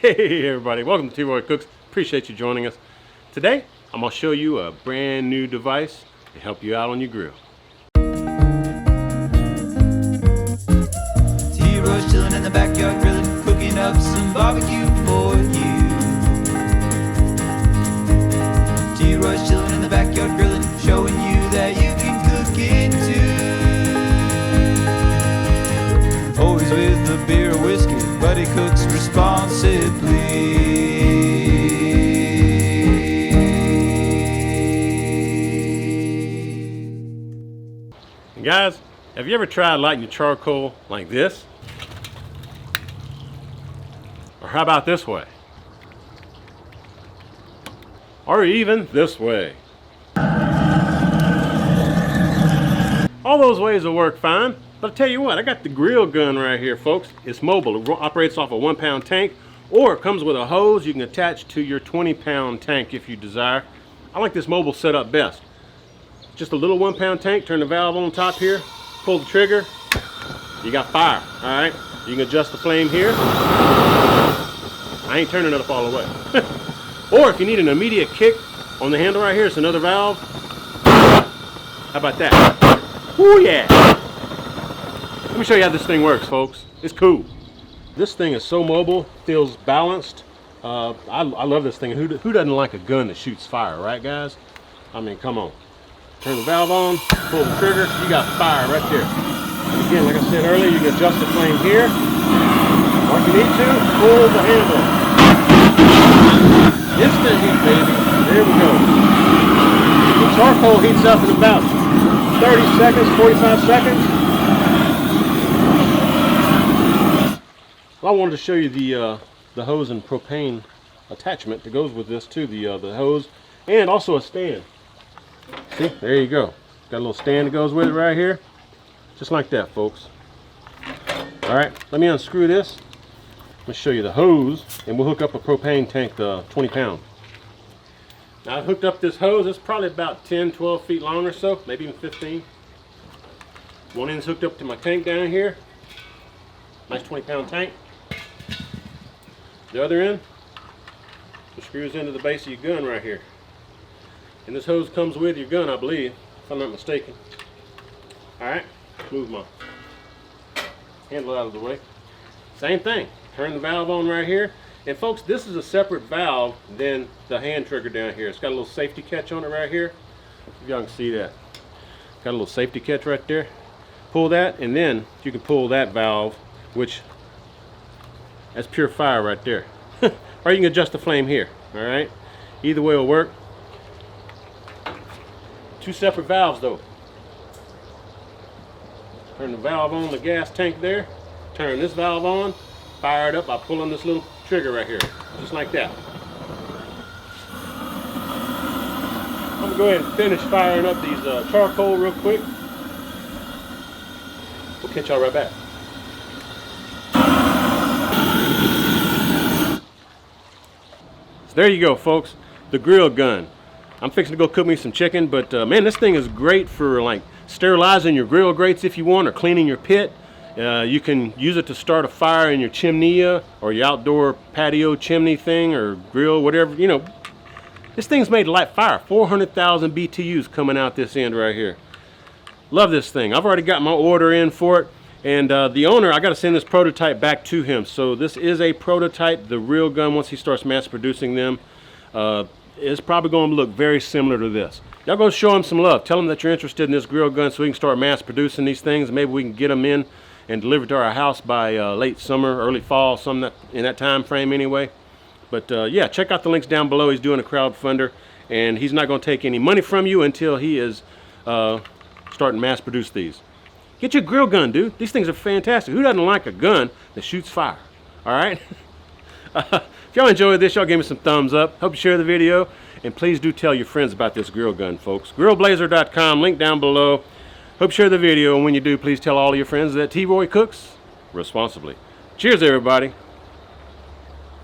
Hey everybody, welcome to T-Roy Cooks. Appreciate you joining us. Today, I'm going to show you a brand new device to help you out on your grill. T-Roy's chilling in the backyard grilling, cooking up some barbecue for you. T-Roy's chilling in the backyard grilling, showing you that you can cook it too. Always with a beer or whiskey, but he cooks responsibly. And guys, have you ever tried lighting your charcoal like this? Or how about this way? Or even this way? All those ways will work fine, but I'll tell you what, I got the grill gun right here, folks. It's mobile. It operates off a 1-pound tank, or it comes with a hose you can attach to your 20-pound tank if you desire. I like this mobile setup best. Just a little 1-pound tank, turn the valve on top here, pull the trigger, you got fire, all right? You can adjust the flame here. I ain't turning it up all the way. Or if you need an immediate kick on the handle right here, it's another valve. How about that? Ooh yeah! Let me show you how this thing works, folks. It's cool. This thing is so mobile, feels balanced. I love this thing. Who doesn't like a gun that shoots fire, right guys? I mean, come on. Turn the valve on, pull the trigger, you got fire right there. And again, like I said earlier, you can adjust the flame here. Or if you need to, pull the handle. Instant heat, baby. There we go. The charcoal heats up in about 30 seconds, 45 seconds. Well, I wanted to show you the hose and propane attachment that goes with this too, the hose, and also a stand. See, there you go. Got a little stand that goes with it right here. Just like that, folks. All right, let me unscrew this. Let me show you the hose, and we'll hook up a propane tank, the 20-pound. Now, I hooked up this hose. It's probably about 10, 12 feet long or so, maybe even 15. One end's hooked up to my tank down here. Nice 20-pound tank. The other end, it screws into the base of your gun right here. And this hose comes with your gun, I believe, if I'm not mistaken. Alright, move my handle out of the way. Same thing, turn the valve on right here. And folks, this is a separate valve than the hand trigger down here. It's got a little safety catch on it right here. If y'all can see that. Got a little safety catch right there. Pull that, and then you can pull that valve, which, that's pure fire right there. Or you can adjust the flame here, alright? Either way will work. Two separate valves though. Turn the valve on the gas tank there. Turn this valve on. Fire it up by pulling this little trigger right here. Just like that. I'm going to go ahead and finish firing up these charcoal real quick. We'll catch y'all right back. So there you go, folks. The grill gun. I'm fixing to go cook me some chicken, but man, this thing is great for like sterilizing your grill grates if you want, or cleaning your pit. You can use it to start a fire in your chimney or your outdoor patio chimney thing or grill, whatever, you know. This thing's made to light fire. 400,000 BTUs coming out this end right here. Love this thing. I've already got my order in for it, and the owner, I got to send this prototype back to him. So this is a prototype. The real gun, once he starts mass producing them, is probably going to look very similar to this. Y'all go show him some love. Tell him that you're interested in this grill gun so we can start mass producing these things. Maybe we can get them in and delivered to our house by late summer, early fall, in that time frame anyway. But yeah, check out the links down below. He's doing a crowdfunder, and he's not going to take any money from you until he is starting to mass produce these. Get your grill gun, dude. These things are fantastic. Who doesn't like a gun that shoots fire? All right? If y'all enjoyed this, y'all give me some thumbs up. Hope you share the video, and please do tell your friends about this grill gun, folks. Grillblazer.com, link down below. Hope you share the video, and when you do, please tell all of your friends that T-Roy cooks responsibly. Cheers, everybody.